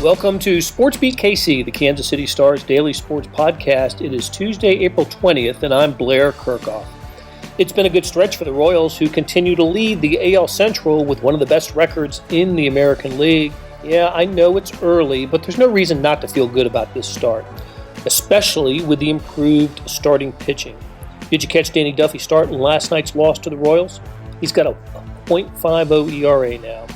Welcome to SportsBeat KC, the Kansas City Star's daily sports podcast. It is Tuesday, April 20th, and I'm Blair Kerkhoff. It's been a good stretch for the Royals, who continue to lead the AL Central with one of the best records in the American League. Yeah, I know it's early, but there's no reason not to feel good about this start, especially with the improved starting pitching. Did you catch Danny Duffy start in last night's loss to the Royals? He's got a .50 ERA now.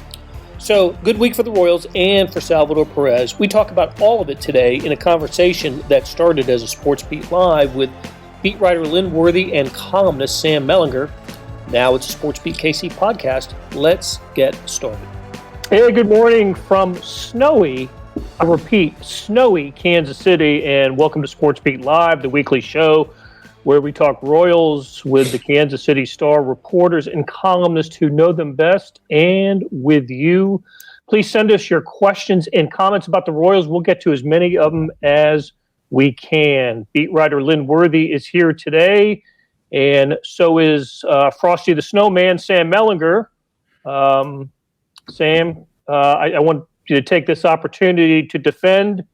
So, good week for the Royals and for Salvador Perez. We talk about all of it today in a conversation that started as a SportsBeat Live with beat writer Lynn Worthy and columnist Sam Mellinger. Now it's a SportsBeat KC podcast. Let's get started. Hey, good morning from snowy, I repeat, snowy Kansas City, and welcome to SportsBeat Live, the weekly show where we talk Royals with the Kansas City Star reporters and columnists who know them best, and with you. Please send us your questions and comments about the Royals. We'll get to as many of them as we can. Beat writer Lynn Worthy is here today, and so is Frosty the Snowman, Sam Mellinger. Sam, I want you to take this opportunity to defend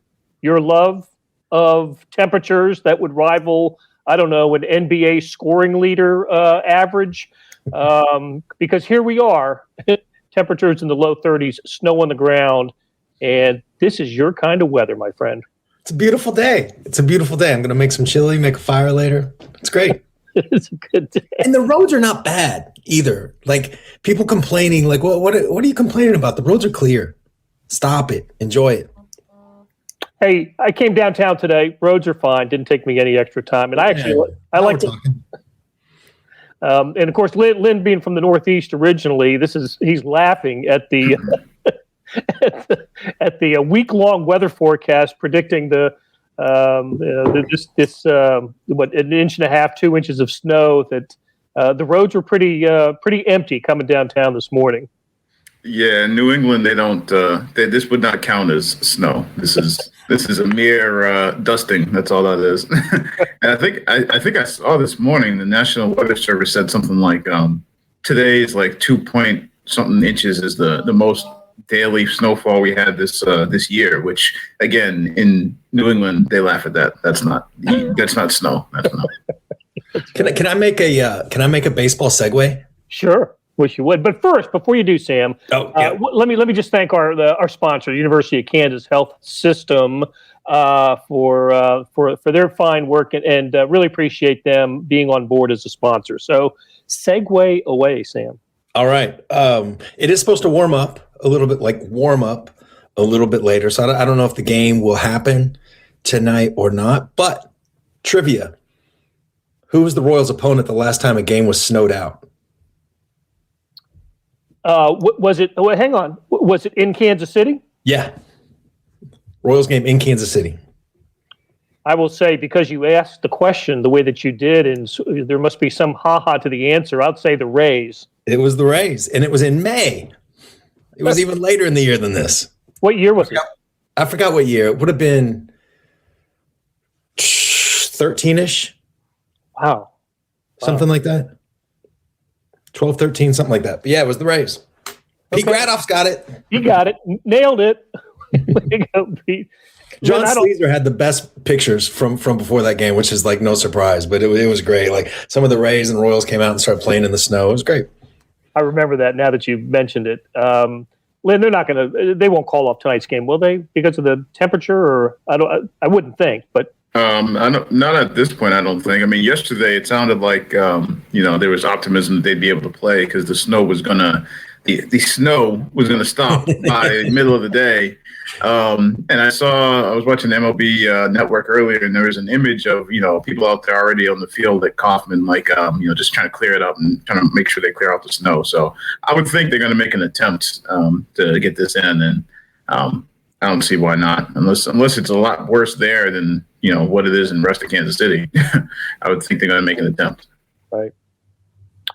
your love of temperatures that would rival, I don't know, an NBA scoring leader average, because here we are, temperatures in the low 30s, snow on the ground, and this is your kind of weather, my friend. It's a beautiful day. I'm going to make some chili, make a fire later. It's great. It's a good day. And the roads are not bad either. Like, people complaining, like, what are you complaining about? The roads are clear. Stop it. Enjoy it. Hey, I came downtown today. Roads are fine. Didn't take me any extra time. And I like to. And of course, Lynn being from the Northeast originally, he's laughing at the at the week-long weather forecast predicting an inch and a half, 2 inches of snow. That the roads were pretty empty coming downtown this morning. Yeah, in New England, they don't. This would not count as snow. This is a mere dusting. That's all that is. And I think I saw this morning the National Weather Service said something like today's like 2-point-something inches is the most daily snowfall we had this year. Which again, in New England, they laugh at that. That's not snow. That's snow. Can I make a baseball segue? Sure. Wish you would. But first, before you do, Sam, let me just thank our sponsor, University of Kansas Health System, for their fine work, and really appreciate them being on board as a sponsor. So, segue away, Sam. All right. It is supposed to warm up a little bit later. So I don't know if the game will happen tonight or not. But trivia: who was the Royals' opponent the last time a game was snowed out? Was it? Oh, hang on. Was it in Kansas City? Yeah. Royals game in Kansas City. I will say, because you asked the question the way that you did, and there must be some ha-ha to the answer, I'd say the Rays. It was the Rays, and it was in May. It was even later in the year than this. What year was it? I forgot what year. It would have been 13-ish. Wow. Something like that. 12, 13, something like that. But yeah, it was the Rays. Pete Gradoff's got it. You got it. Nailed it. Way to go, Pete. John Sleezer had the best pictures from before that game, which is like no surprise, but it was great. Like, some of the Rays and Royals came out and started playing in the snow. It was great. I remember that now that you've mentioned it. Lynn, they won't call off tonight's game, will they? Because of the temperature, or I wouldn't think, but. Not at this point, I don't think. I mean, yesterday it sounded like there was optimism that they'd be able to play because the snow was gonna stop by the middle of the day. And I was watching the MLB network earlier, and there was an image of people out there already on the field at Kauffman, like just trying to clear it up and trying to make sure they clear out the snow. So I would think they're going to make an attempt to get this in, and I don't see why not, unless it's a lot worse there than what it is in the rest of Kansas City. I would think they're going to make an attempt. Right.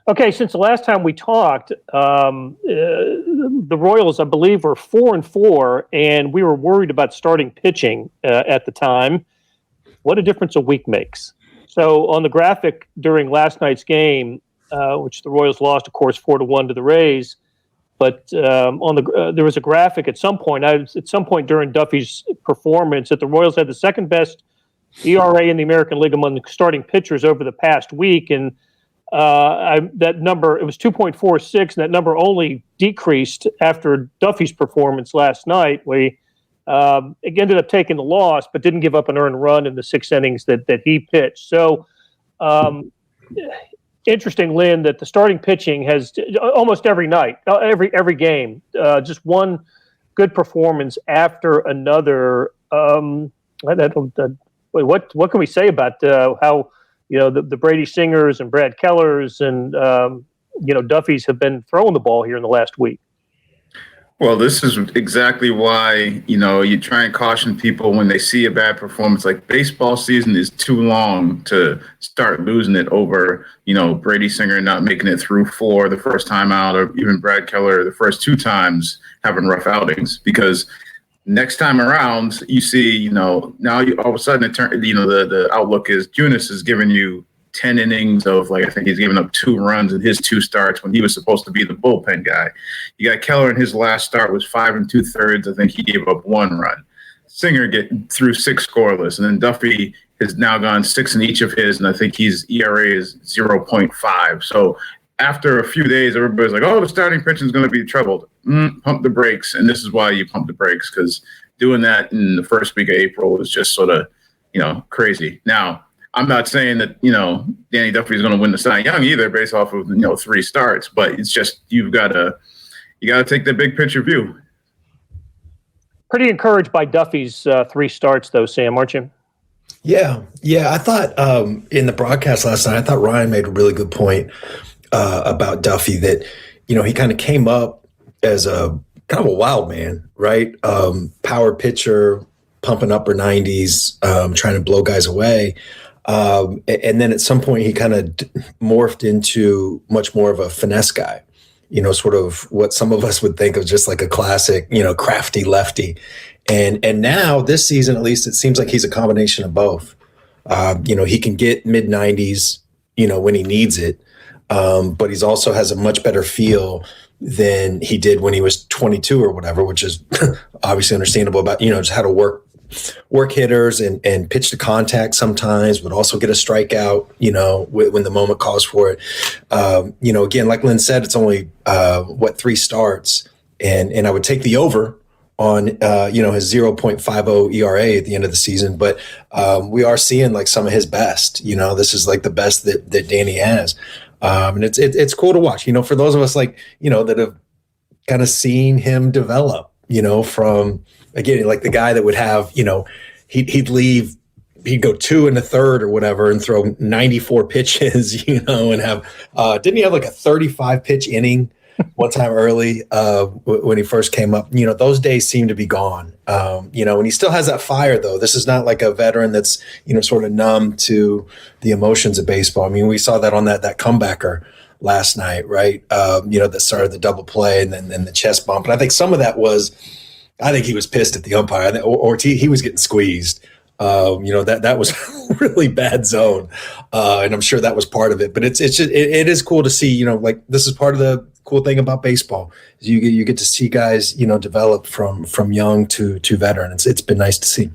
Okay, since the last time we talked, the Royals, I believe, were 4-4, and we were worried about starting pitching at the time. What a difference a week makes. So on the graphic during last night's game, which the Royals lost, of course, 4-1 to the Rays, But there was a graphic at some point during Duffy's performance that the Royals had the second best ERA in the American League among the starting pitchers over the past week, and that number, it was 2.46, and that number only decreased after Duffy's performance last night. We ended up taking the loss, but didn't give up an earned run in the 6 innings that he pitched. So. Interesting, Lynn, that the starting pitching has almost every night, every game, just one good performance after another. What can we say about how the Brady Singers and Brad Kellers and Duffy's have been throwing the ball here in the last week? Well, this is exactly why, you try and caution people when they see a bad performance. Like, baseball season is too long to start losing it over, Brady Singer not making it through 4 the first time out, or even Brad Keller the first 2 times having rough outings. Because next time around, you see, now all of a sudden the outlook is Junis is giving you 10 innings of, I think he's given up 2 runs in his 2 starts when he was supposed to be the bullpen guy. You got Keller in his last start was 5 2/3. I think he gave up 1 run. Singer get through 6 scoreless, and then Duffy has now gone 6 in each of his, and I think his ERA is 0.5. So after a few days, everybody's like, "Oh, the starting pitching is going to be troubled." Pump the brakes, and this is why you pump the brakes, because doing that in the first week of April is just sort of, crazy. Now, I'm not saying that, Danny Duffy is going to win the Cy Young either based off of, 3 starts, but it's just, you got to take the big picture view. Pretty encouraged by Duffy's 3 starts though, Sam, aren't you? Yeah. I thought in the broadcast last night, I thought Ryan made a really good point about Duffy, that, he kind of came up as a kind of a wild man, right? Power pitcher, pumping upper 90s, trying to blow guys away. And then at some point he kind of morphed into much more of a finesse guy, sort of what some of us would think of just like a classic, crafty lefty. And now this season, at least, it seems like he's a combination of both. He can get mid 90s, when he needs it. But he's also has a much better feel than he did when he was 22 or whatever, which is obviously understandable about, just how to work hitters and pitch to contact sometimes, but also get a strikeout, when the moment calls for it. Again, like Lynn said, it's only 3 starts, and I would take the over on his 0.50 ERA at the end of the season, but we are seeing like some of his best. This is like the best that Danny has, and it's cool to watch. For those of us that have kind of seen him develop, from, again, like the guy that would have, he'd go 2 1/3 or whatever and throw 94 pitches, and have, didn't he have like a 35 pitch inning one time early when he first came up? Those days seem to be gone. And he still has that fire though. This is not like a veteran that's, sort of numb to the emotions of baseball. I mean, we saw that on that comebacker last night, right? That started the double play and then the chest bump. And I think some of that was, I think he was pissed at the umpire, or he was getting squeezed. That was a really bad zone, and I'm sure that was part of it. But it is cool to see. This is part of the cool thing about baseball. Is you get to see guys develop from young to veteran. It's been nice to see.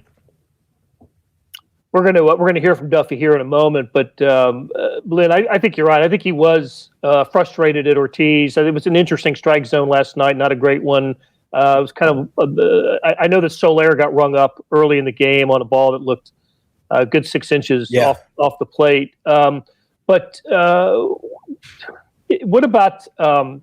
We're gonna hear from Duffy here in a moment, but Lynn, I think you're right. I think he was frustrated at Ortiz. It was an interesting strike zone last night, not a great one. It was kind of I know that Soler got rung up early in the game on a ball that looked a good 6 inches off the plate. But what about the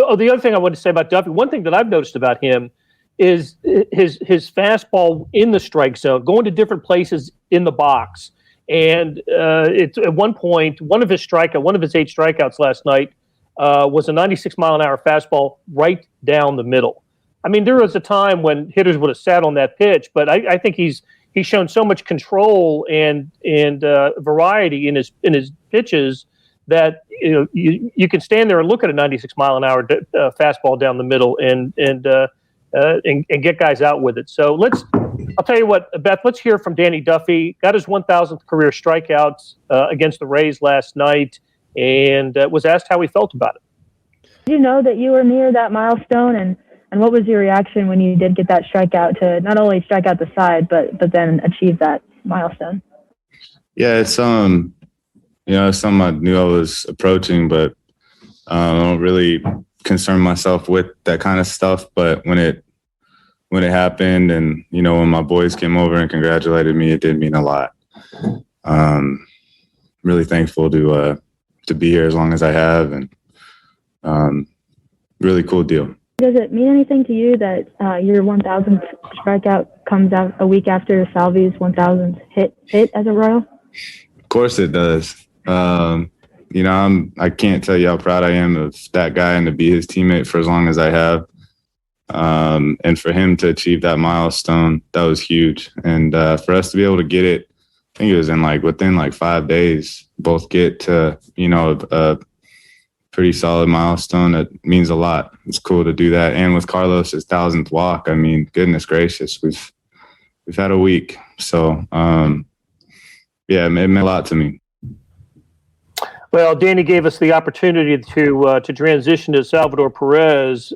other thing I wanted to say about Duffy? One thing that I've noticed about him is his fastball in the strike zone, going to different places in the box. And it's at one point, one of his 8 strikeouts last night was a 96-mile-an-hour fastball right down the middle. I mean, there was a time when hitters would have sat on that pitch, but I think he's shown so much control and variety in his pitches that you can stand there and look at a 96-mile-an-hour fastball down the middle and get guys out with it. So I'll tell you what, Beth, let's hear from Danny Duffy. Got his 1,000th career strikeouts against the Rays last night, and was asked how he felt about it. Did you know that you were near that milestone, and what was your reaction when you did get that strikeout to not only strike out the side, but then achieve that milestone? Yeah, it's something I knew I was approaching, but I don't really concern myself with that kind of stuff. But when it happened, and when my boys came over and congratulated me, it did mean a lot. Really thankful to be here as long as I have, and really cool deal. Does it mean anything to you that your 1,000th strikeout comes out a week after Salvy's 1,000th hit as a Royal? Of course it does. I can't tell you how proud I am of that guy and to be his teammate for as long as I have. And for him to achieve that milestone, that was huge. And for us to be able to get it, I think it was within 5 days, both get to, a pretty solid milestone. That means a lot. It's cool to do that. And with Carlos's 1,000th walk, I mean, goodness gracious, we've had a week. So, yeah, it meant a lot to me. Well, Danny gave us the opportunity to transition to Salvador Perez.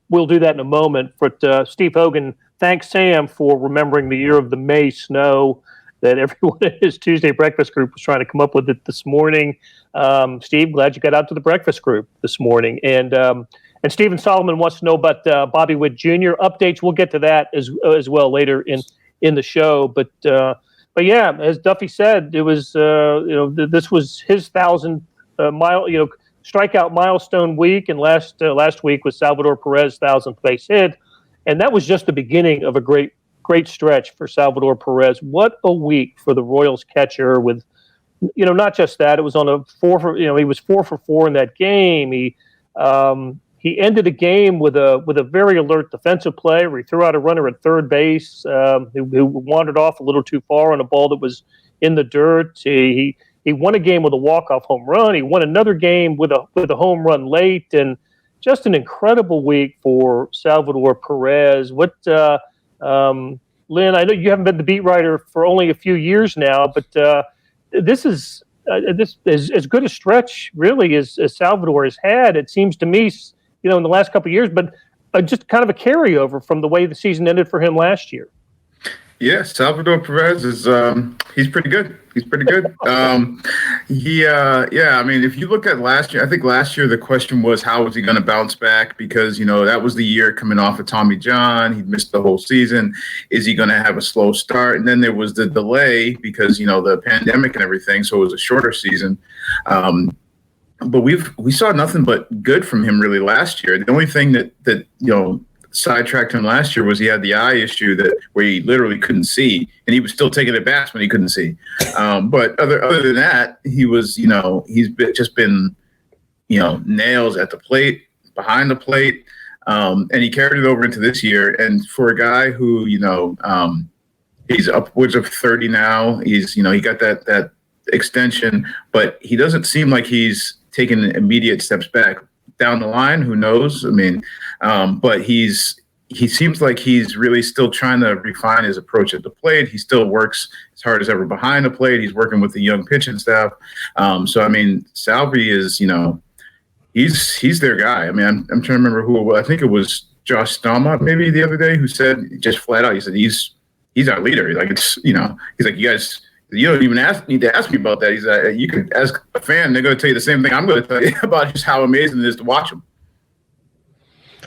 We'll do that in a moment. But Steve Hogan, thanks Sam for remembering the year of the May snow that everyone in his Tuesday breakfast group was trying to come up with it this morning. Steve, glad you got out to the breakfast group this morning. And Stephen Solomon wants to know about Bobby Witt Jr. updates. We'll get to that as well later in the show. But yeah, as Duffy said, it was this was his 1,000th strikeout milestone week, and last week was Salvador Perez's 1,000th base hit, and that was just the beginning of a great stretch for Salvador Perez. What a week for the Royals catcher! With not just that, it was on a 4 for he was 4 for 4 in that game. He ended the game with a very alert defensive play where he threw out a runner at third base who wandered off a little too far on a ball that was in the dirt. He won a game with a walk-off home run. He won another game with a home run late, and just an incredible week for Salvador Perez. What Lynn, I know you haven't been the beat writer for only a few years now, but this is as good a stretch really as Salvador has had. It seems to me, in the last couple of years, but just kind of a carryover from the way the season ended for him last year. Yeah, Salvador Perez is he's pretty good. He's pretty good. I mean, if you look at last year, I think last year the question was how was he going to bounce back, because that was the year coming off of Tommy John. He'd missed the whole season. Is he going to have a slow start? And then there was the delay because the pandemic and everything, so it was a shorter season. But we saw nothing but good from him really last year. The only thing that sidetracked him last year was he had the eye issue where he literally couldn't see, and he was still taking at bats when he couldn't see. But other than that, he was he's been nails at the plate, behind the plate, and he carried it over into this year. And for a guy who he's upwards of 30 now, he got that extension, but he doesn't seem like he's taking immediate steps back. Down the line, who knows? I mean, but he seems like he's really still trying to refine his approach at the plate. He still works as hard as ever behind the plate. He's working with the young pitching staff. So I mean, Salvi is he's their guy. I mean, I'm trying to remember who it was. I think it was Josh Stallman maybe the other day who said just flat out, he said he's our leader. Like it's he's like, you guys. You don't even need to ask me about that. He's you can ask a fan; they're going to tell you the same thing I'm going to tell you about just how amazing it is to watch him.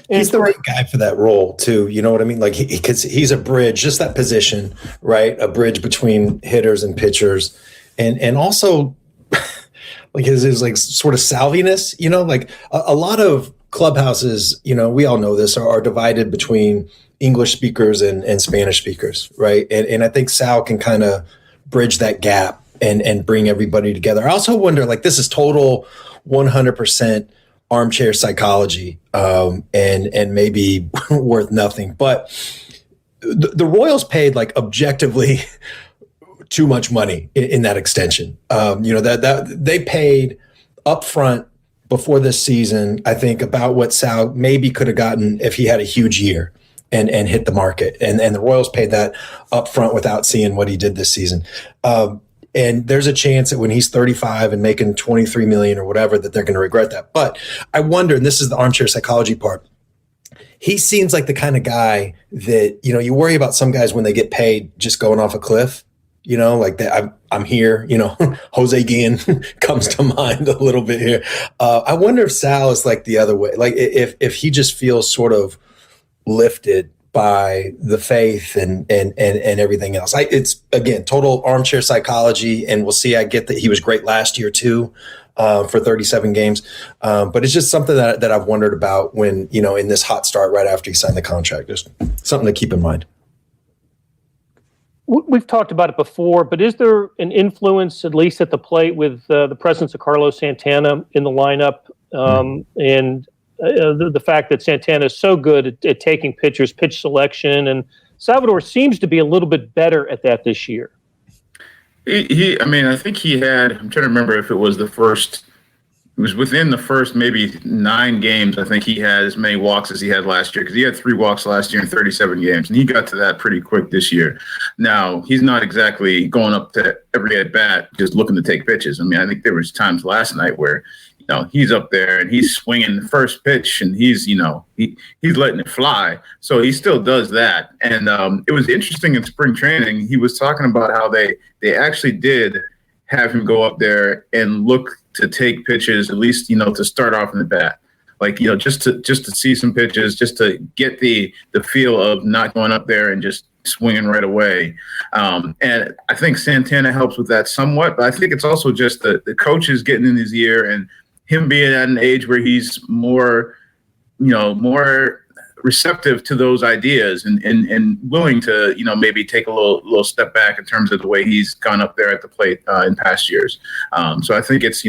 He's the right guy for that role too. You know what I mean? Like because he's a bridge, just that position, right? A bridge between hitters and pitchers, and also like his like sort of salviness. Like a lot of clubhouses, we all know this, are divided between English speakers and Spanish speakers, right? And I think Sal can kind of bridge that gap and bring everybody together. I also wonder, like, this is total 100% armchair psychology and maybe worth nothing. But the Royals paid like objectively too much money in that extension. That they paid upfront before this season, I think, about what Sal maybe could have gotten if he had a huge year and hit the market. And the Royals paid that up front without seeing what he did this season. And there's a chance that when he's 35 and making 23 million or whatever, that they're going to regret that. But I wonder, and this is the armchair psychology part, he seems like the kind of guy that, you worry about some guys when they get paid just going off a cliff, like that. I'm here, Jose Guillen comes to mind a little bit here. I wonder if Sal is like the other way, like if he just feels sort of lifted by the faith and everything else. It's again, total armchair psychology, and we'll see. I get that he was great last year too, for 37 games. But it's just something that I've wondered about when, in this hot start right after he signed the contract, just something to keep in mind. We've talked about it before, but is there an influence, at least at the plate, with the presence of Carlos Santana in the lineup, and the fact that Santana is so good at taking pitchers, pitch selection, and Salvador seems to be a little bit better at that this year? I think he had, I'm trying to remember if it was within the first maybe 9 games. I think he had as many walks as he had last year, because he had 3 walks last year in 37 games, and he got to that pretty quick this year. Now, he's not exactly going up to every at bat just looking to take pitches. I think there was times last night where, he's up there and he's swinging the first pitch and he's letting it fly. So he still does that. And it was interesting in spring training. He was talking about how they actually did have him go up there and look to take pitches, at least, to start off in the bat. Like, just to see some pitches, just to get the feel of not going up there and just swinging right away. And I think Santana helps with that somewhat, but I think it's also just the coaches getting in his ear and him being at an age where he's more receptive to those ideas and willing to, maybe take a little step back in terms of the way he's gone up there at the plate in past years. So I think it's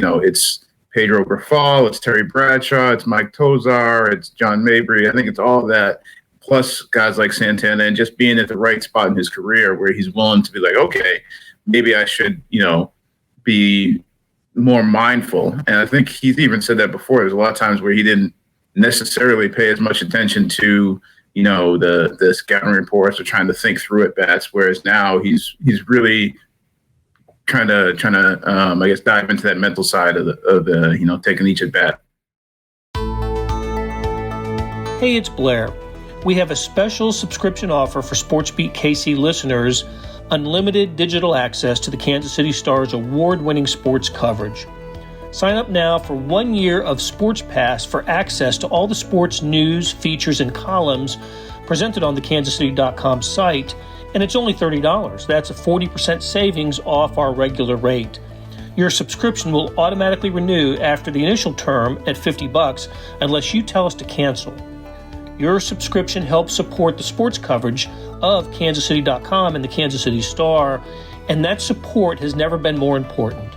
Pedro Grifol, it's Terry Bradshaw, it's Mike Tozar, it's John Mabry. I think it's all that, plus guys like Santana, and just being at the right spot in his career where he's willing to be like, okay, maybe I should, be more mindful. And I think he's even said that before. There's a lot of times where he didn't necessarily pay as much attention to, the scouting reports or trying to think through at bats, whereas now he's really trying to I guess dive into that mental side of the taking each at bat. Hey, it's Blair. We have a special subscription offer for SportsBeat KC listeners: unlimited digital access to the Kansas City Star's award-winning sports coverage. Sign up now for 1 year of Sports Pass for access to all the sports news, features, and columns presented on the kansascity.com site, and it's only $30. That's a 40% savings off our regular rate. Your subscription will automatically renew after the initial term at $50 unless you tell us to cancel. Your subscription helps support the sports coverage of kansascity.com and the Kansas City Star, and that support has never been more important.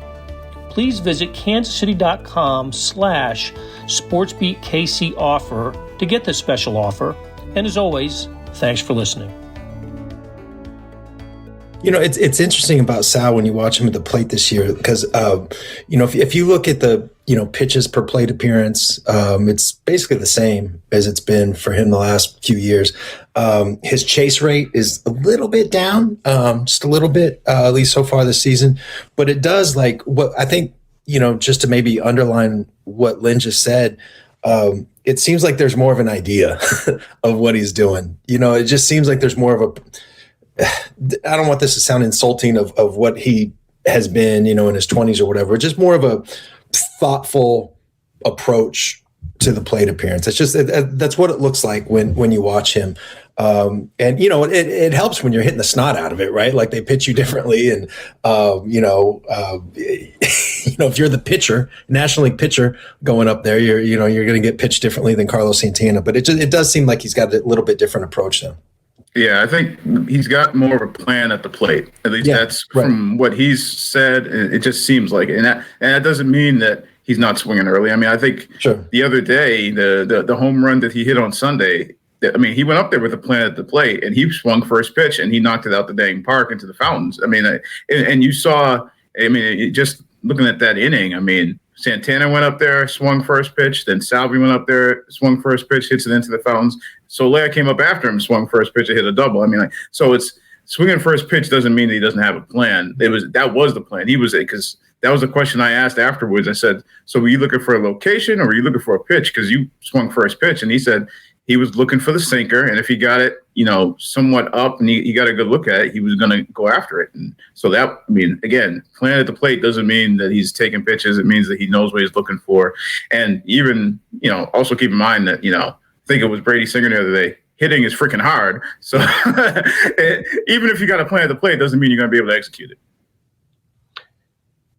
Please visit kansascity.com/SportsBeatKC offer to get this special offer. And as always, thanks for listening. It's interesting about Sal when you watch him at the plate this year, because, if you look at the, pitches per plate appearance, it's basically the same as it's been for him the last few years. His chase rate is a little bit down, just a little bit, at least so far this season. But it does, like, what I think, just to maybe underline what Lynn just said, it seems like there's more of an idea of what he's doing. It just seems like there's more of I don't want this to sound insulting of what he has been, in his 20s or whatever, just more of a thoughtful approach to the plate appearance. It's just, that's what it looks like when you watch him. And, it helps when you're hitting the snot out of it, right? Like, they pitch you differently. And, if you're the pitcher, National League pitcher going up there, you're going to get pitched differently than Carlos Santana. But it does seem like he's got a little bit different approach now. Yeah, I think he's got more of a plan at the plate. At least that's from what he's said. It just seems like it. And that doesn't mean that he's not swinging early. I think the other day, the home run that he hit on Sunday, he went up there with a plan at the plate, and he swung first pitch, and he knocked it out the dang park into the fountains. And you saw, just looking at that inning, Santana went up there, swung first pitch. Then Salvi went up there, swung first pitch, hits it into the fountains. Soler came up after him, swung first pitch, and hit a double. So it's swinging first pitch doesn't mean that he doesn't have a plan. That was the plan. Because that was the question I asked afterwards. I said, so were you looking for a location or were you looking for a pitch? Because you swung first pitch. And he said he was looking for the sinker. And if he got it, somewhat up and he got a good look at it, he was going to go after it. And so again, playing at the plate doesn't mean that he's taking pitches. It means that he knows what he's looking for. And even, also keep in mind that, I think it was Brady Singer the other day, hitting is freaking hard. So even if you got to play at the plate, doesn't mean you're going to be able to execute it.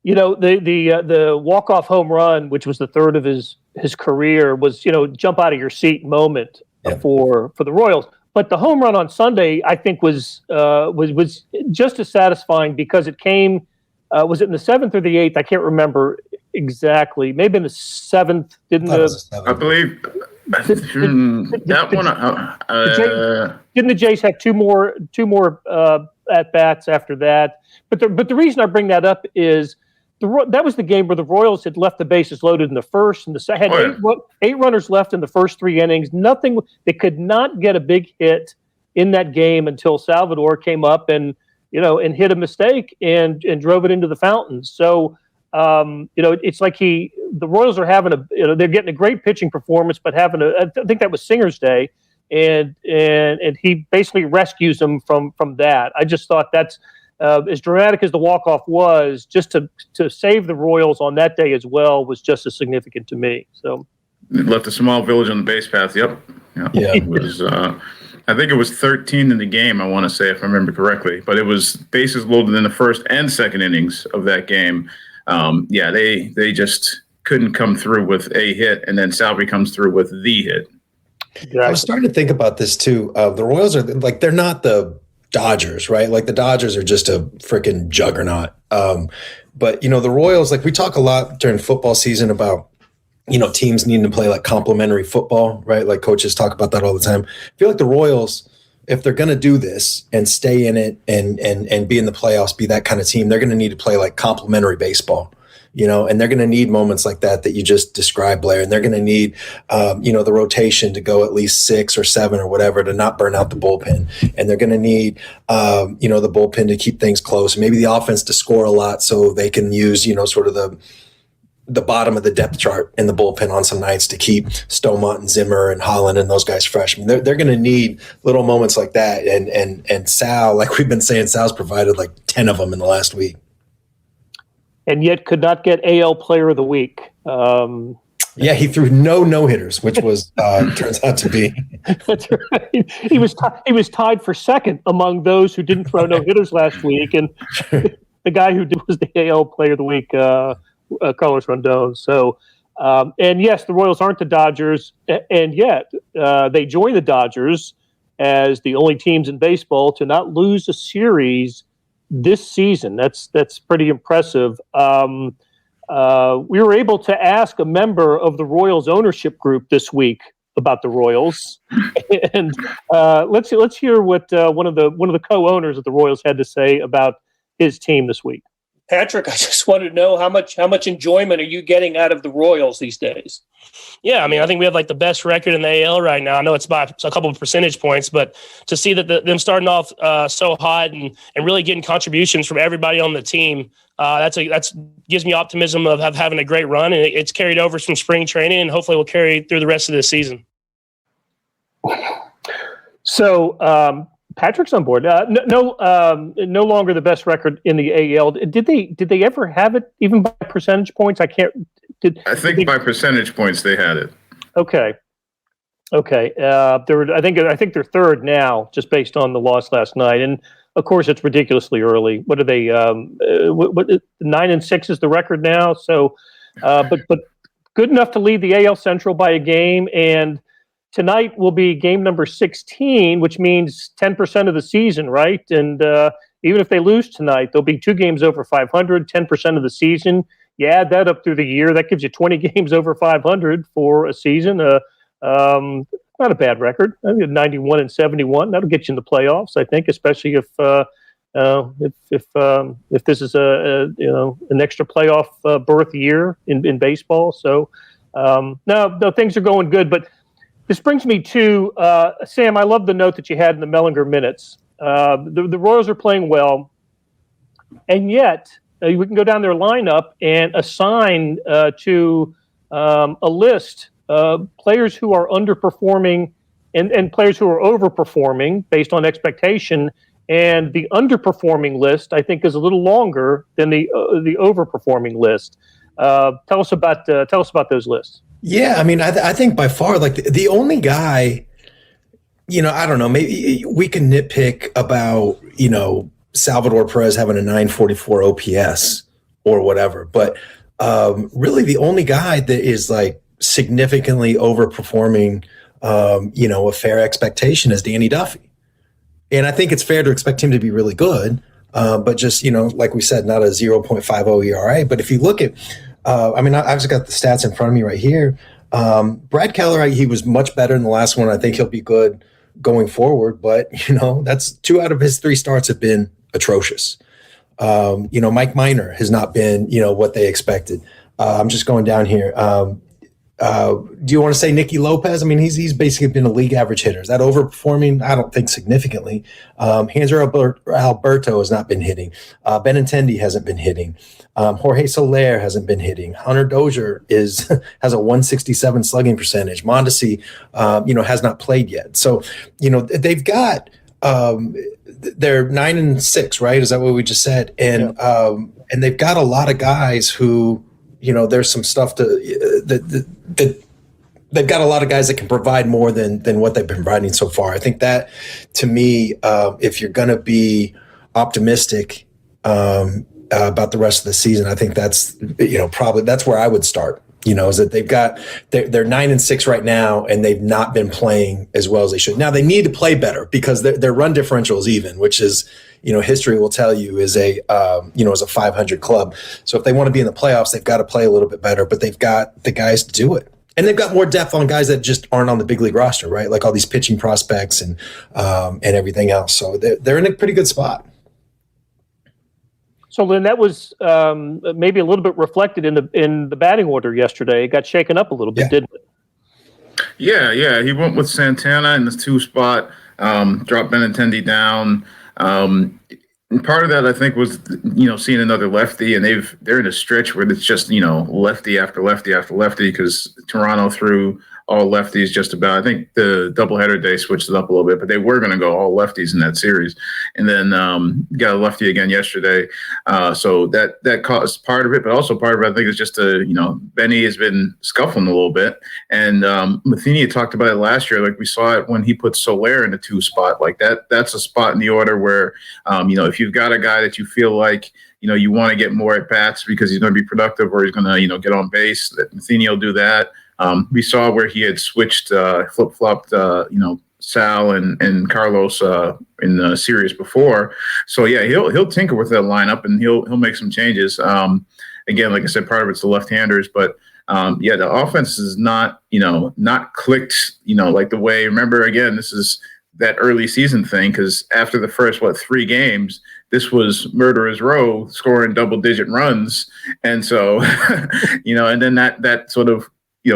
The walk-off home run, which was the third of his career, was, jump out of your seat moment for the Royals. But the home run on Sunday, I think, was just as satisfying because it came, was it in the 7th or the 8th? I can't remember exactly. Maybe in the 7th. I believe that one. Didn't the Jays have two more at bats after that? But the reason I bring that up is that was the game where the Royals had left the bases loaded in the first, and had eight runners left in the first 3 innings. Nothing. They could not get a big hit in that game until Salvador came up and hit a mistake and drove it into the fountain. So it's like the Royals are having they're getting a great pitching performance, but I think that was Singer's day, and he basically rescues them from that. I just thought that's. As dramatic as the walk-off was, just to save the Royals on that day as well was just as significant to me. So it left a small village on the base path. Yep. Yeah. It was. I think it was 13 in the game. I want to say, if I remember correctly, but it was bases loaded in the first and second innings of that game. They just couldn't come through with a hit, and then Salvi comes through with the hit. Yeah. I was starting to think about this too. The Royals are they're not the Dodgers, right? Like the Dodgers are just a freaking juggernaut. But the Royals, like we talk a lot during football season about, teams needing to play like complementary football, right? Like coaches talk about that all the time. I feel like the Royals, if they're going to do this and stay in it and be in the playoffs, be that kind of team, they're going to need to play like complementary baseball. And they're going to need moments like that you just described, Blair. And they're going to need, the rotation to go at least 6 or 7 or whatever to not burn out the bullpen. And they're going to need, the bullpen to keep things close. Maybe the offense to score a lot so they can use, sort of the bottom of the depth chart in the bullpen on some nights to keep Stomont and Zimmer and Holland and those guys fresh. I mean, they're going to need little moments like that. And Sal, like we've been saying, Sal's provided like 10 of them in the last week. And yet could not get AL Player of the Week. He threw no hitters, which was turns out to be. That's right. He was tied for second among those who didn't throw no hitters last week, and the guy who was the AL Player of the Week, Carlos Rondon. So, and yes, the Royals aren't the Dodgers, and yet they join the Dodgers as the only teams in baseball to not lose a series this season. That's pretty impressive. We were able to ask a member of the Royals ownership group this week about the Royals, and let's hear what one of the co-owners of the Royals had to say about his team this week. Patrick, I just wanted to know how much enjoyment are you getting out of the Royals these days? Yeah, I mean, I think we have like the best record in the AL right now. I know it's by a couple of percentage points, but to see that them starting off so hot and really getting contributions from everybody on the team, that's gives me optimism of having a great run, and it's carried over from spring training, and hopefully will carry through the rest of the season. So Patrick's on board. No longer the best record in the AL. Did they ever have it even by percentage points? I think by percentage points they had it. Okay. I think they're third now, just based on the loss last night. And of course, it's ridiculously early. What are they? 9-6 is the record now. So, but good enough to lead the AL Central by a game. And tonight will be game number 16, which means 10% of the season, right? And even if they lose tonight, they'll be 2 games over 500, 10% of the season. You add that up through the year, that gives you 20 games over 500 for a season. Not a bad record. I mean, 91-71. That'll get you in the playoffs, I think, especially if this is an extra playoff berth year in baseball. So no, things are going good, but. This brings me to, Sam, I love the note that you had in the Mellinger minutes The Royals are playing well, and yet we can go down their lineup and assign to a list players who are underperforming and players who are overperforming based on expectation. And the underperforming list, I think, is a little longer than the overperforming list. Tell us about those lists. Yeah, I mean, I think by far, like the only guy, I don't know, maybe we can nitpick about, Salvador Perez having a 944 OPS or whatever, but really the only guy that is like significantly overperforming, a fair expectation is Danny Duffy. And I think it's fair to expect him to be really good, but just, like we said, not a 0.50 ERA. But if you look at, I've just got the stats in front of me right here. Brad Keller, he was much better in the last one. I think he'll be good going forward, but, that's 2 out of his 3 starts have been atrocious. Mike Minor has not been, what they expected. I'm just going down here. Do you want to say Nicky Lopez? I mean, he's basically been a league average hitter. Is that overperforming? I don't think significantly. Hanser Alberto has not been hitting. Benintendi hasn't been hitting. Jorge Soler hasn't been hitting. Hunter Dozier has a 167 slugging percentage. Mondesi, has not played yet. So, they've got they're 9-6, right? Is that what we just said? And and they've got a lot of guys who, there's some stuff that they've got a lot of guys that can provide more than what they've been providing so far. I think that, to me, if you're going to be optimistic about the rest of the season, I think that's, probably that's where I would start. Is that they're 9-6 right now, and they've not been playing as well as they should. Now they need to play better because their run differential is even, which is, history will tell you is a 500 club. So if they want to be in the playoffs, they've got to play a little bit better, but they've got the guys to do it. And they've got more depth on guys that just aren't on the big league roster, right? Like all these pitching prospects and everything else. So they're in a pretty good spot. So, Lynn, that was maybe a little bit reflected in the batting order yesterday. It got shaken up a little bit, didn't it? Yeah. He went with Santana in the 2 spot, dropped Benintendi down. And part of that, I think, was seeing another lefty, and they're in a stretch where it's just lefty after lefty after lefty because Toronto threw all lefties just about. I think the doubleheader day switched it up a little bit, but they were going to go all lefties in that series, and then got a lefty again yesterday. So that caused part of it, but also part of it, I think, is just Benny has been scuffling a little bit, and Matheny talked about it last year. Like we saw it when he put Soler in the 2 spot. Like that's a spot in the order where if you've got a guy that you feel like you want to get more at bats because he's going to be productive or he's going to get on base, that Matheny will do that. We saw where he had switched, flip-flopped, Sal and Carlos in the series before. So yeah, he'll tinker with that lineup and he'll make some changes. Again, like I said, part of it's the left-handers, but the offense is not clicked, like the way. Remember, again, this is that early season thing because after the first 3 games, this was murderer's row, scoring double-digit runs, and so and then that sort of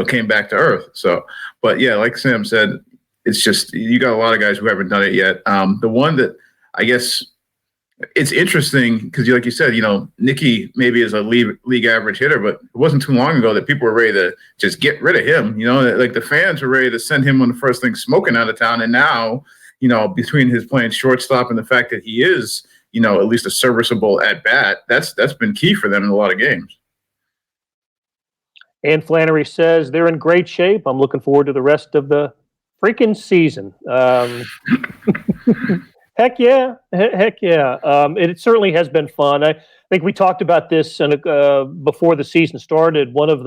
came back to earth. So, but yeah, like Sam said, it's just, you got a lot of guys who haven't done it yet. The one that I guess it's interesting because like you said, Nicky maybe is a league average hitter, but it wasn't too long ago that people were ready to just get rid of him. Like the fans were ready to send him on the first thing smoking out of town. And now, between his playing shortstop and the fact that he is, at least a serviceable at bat, that's been key for them in a lot of games. And Flannery says they're in great shape. I'm looking forward to the rest of the freaking season. Heck yeah. It certainly has been fun. I think we talked about this before the season started. One of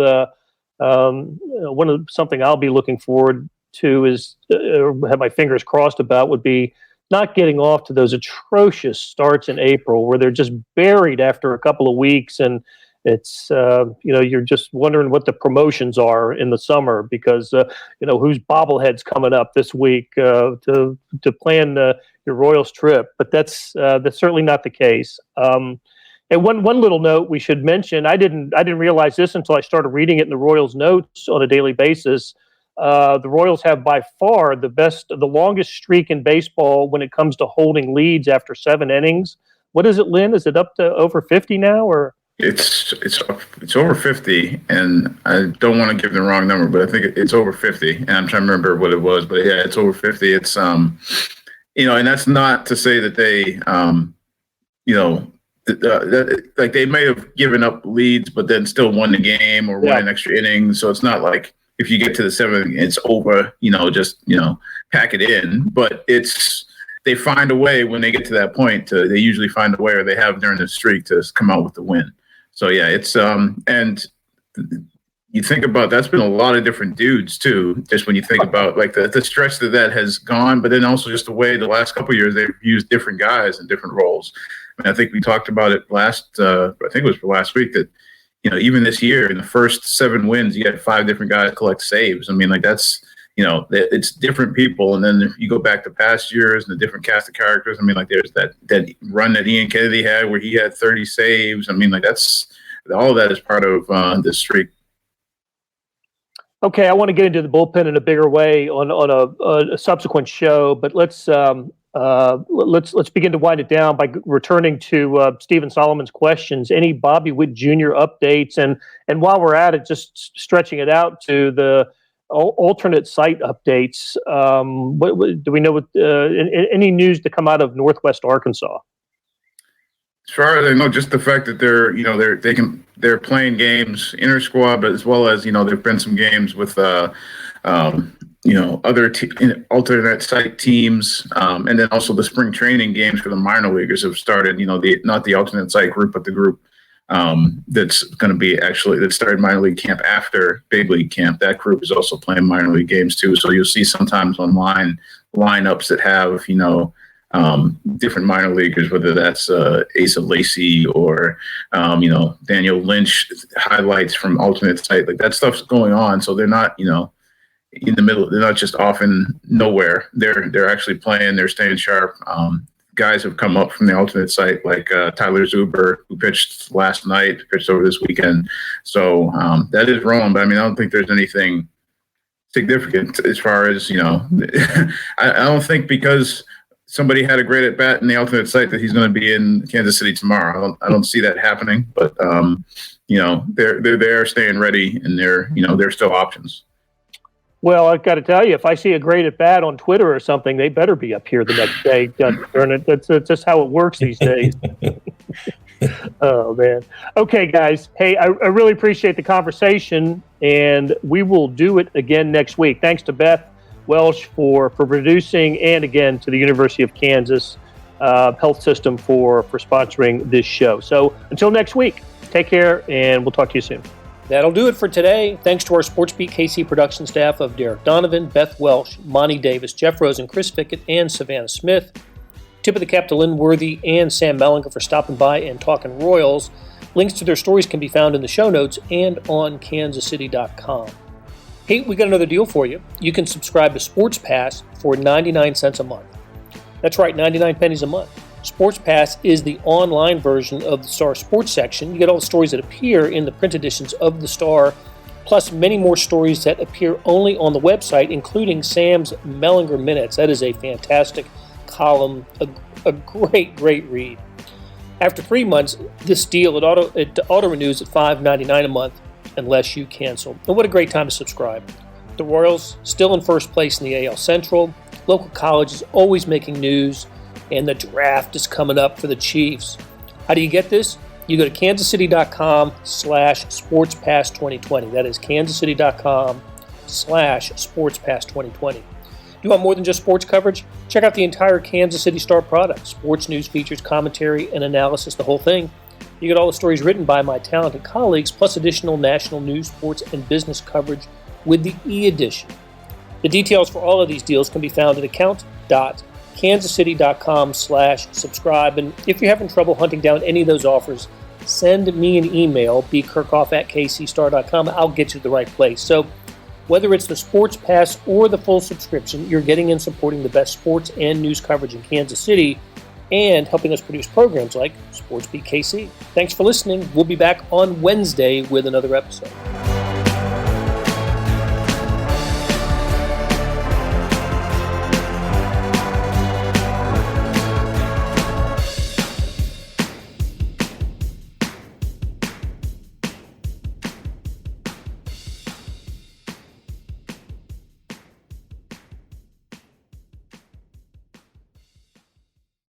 something I'll be looking forward to is have my fingers crossed about would be not getting off to those atrocious starts in April where they're just buried after a couple of weeks and it's you're just wondering what the promotions are in the summer because whose bobblehead's coming up this week to plan your Royals trip, but that's certainly not the case. And one little note we should mention, I didn't realize this until I started reading it in the Royals notes on a daily basis. the Royals have by far the longest streak in baseball when it comes to holding leads after 7 innings. What is it, Lynn? Is it up to over 50 now, or? It's over 50, and I don't want to give the wrong number, but I think it's over 50. And I'm trying to remember what it was, but yeah, it's over 50. It's and that's not to say that they like they may have given up leads, but then still won the game or won an extra inning. So it's not like if you get to the 7th, it's over. Just pack it in. But they find a way when they get to that point. They usually find a way, or they have during the streak, to come out with the win. So yeah, it's and you think about that's been a lot of different dudes too. Just when you think about like the stretch that has gone, but then also just the way the last couple of years they've used different guys in different roles. I think we talked about it I think it was for last week that, even this year in the first 7 wins, you had 5 different guys collect saves. I mean, like that's, it's different people. And then if you go back to past years and the different cast of characters, I mean, like there's that run that Ian Kennedy had where he had 30 saves. I mean, like all of that is part of this streak. Okay, I want to get into the bullpen in a bigger way on a subsequent show, but let's begin to wind it down by returning to Stephen Solomon's questions. Any Bobby Witt Jr. updates, and while we're at it, just stretching it out to the alternate site updates. Do we know any news to come out of Northwest Arkansas? As far as I know, just the fact that they're playing games inter squad, but as well as there've been some games with other alternate site teams, and then also the spring training games for the minor leaguers have started. Not the alternate site group, but the group that's going to be that started minor league camp after big league camp. That group is also playing minor league games too. So you'll see sometimes online lineups that have different minor leaguers, whether that's Asa Lacey or Daniel Lynch highlights from alternate site. Like that stuff's going on. So they're not in the middle. They're not just off in nowhere. They're actually playing. They're staying sharp. Guys have come up from the alternate site, like Tyler Zuber, who pitched last night, pitched over this weekend. So that is rolling. But I mean, I don't think there's anything significant as far as I don't think because somebody had a great at bat in the alternate site that he's going to be in Kansas City tomorrow. I don't see that happening. But they're there, staying ready, and they're still options. Well, I've got to tell you, if I see a great at bat on Twitter or something, they better be up here the next day. That's just how it works these days. Oh, man. Okay, guys. Hey, I really appreciate the conversation, and we will do it again next week. Thanks to Beth Welsh for producing, and again to the University of Kansas Health System for sponsoring this show. So until next week, take care, and we'll talk to you soon. That'll do it for today. Thanks to our SportsBeat KC production staff of Derek Donovan, Beth Welsh, Monty Davis, Jeff Rosen, Chris Fickett, and Savannah Smith. Tip of the cap to Lynn Worthy and Sam Mellinger for stopping by and talking Royals. Links to their stories can be found in the show notes and on kansascity.com. Hey, we got another deal for you. You can subscribe to Sports Pass for 99 cents a month. That's right, 99 pennies a month. Sports Pass is the online version of the Star Sports section. You get all the stories that appear in the print editions of the Star, plus many more stories that appear only on the website, including Sam's Mellinger Minutes. That is a fantastic column, a great read. After 3 months, this deal, it auto-renews at $5.99 a month unless you cancel. And what a great time to subscribe. The Royals still in first place in the AL Central. Local college is always making news. And the draft is coming up for the Chiefs. How do you get this? You go to kansascity.com/sportspass2020. That is kansascity.com/sportspass2020. You want more than just sports coverage? Check out the entire Kansas City Star product. Sports news, features, commentary, and analysis, the whole thing. You get all the stories written by my talented colleagues, plus additional national news, sports, and business coverage with the e-edition. The details for all of these deals can be found at account.kansascity.com/subscribe. And if you're having trouble hunting down any of those offers, send me an email, bkerkhoff@kcstar.com. I'll get you to the right place. So whether it's the Sports Pass or the full subscription, you're getting and supporting the best sports and news coverage in Kansas City and helping us produce programs like SportsBeat KC. Thanks for listening. We'll be back on Wednesday with another episode.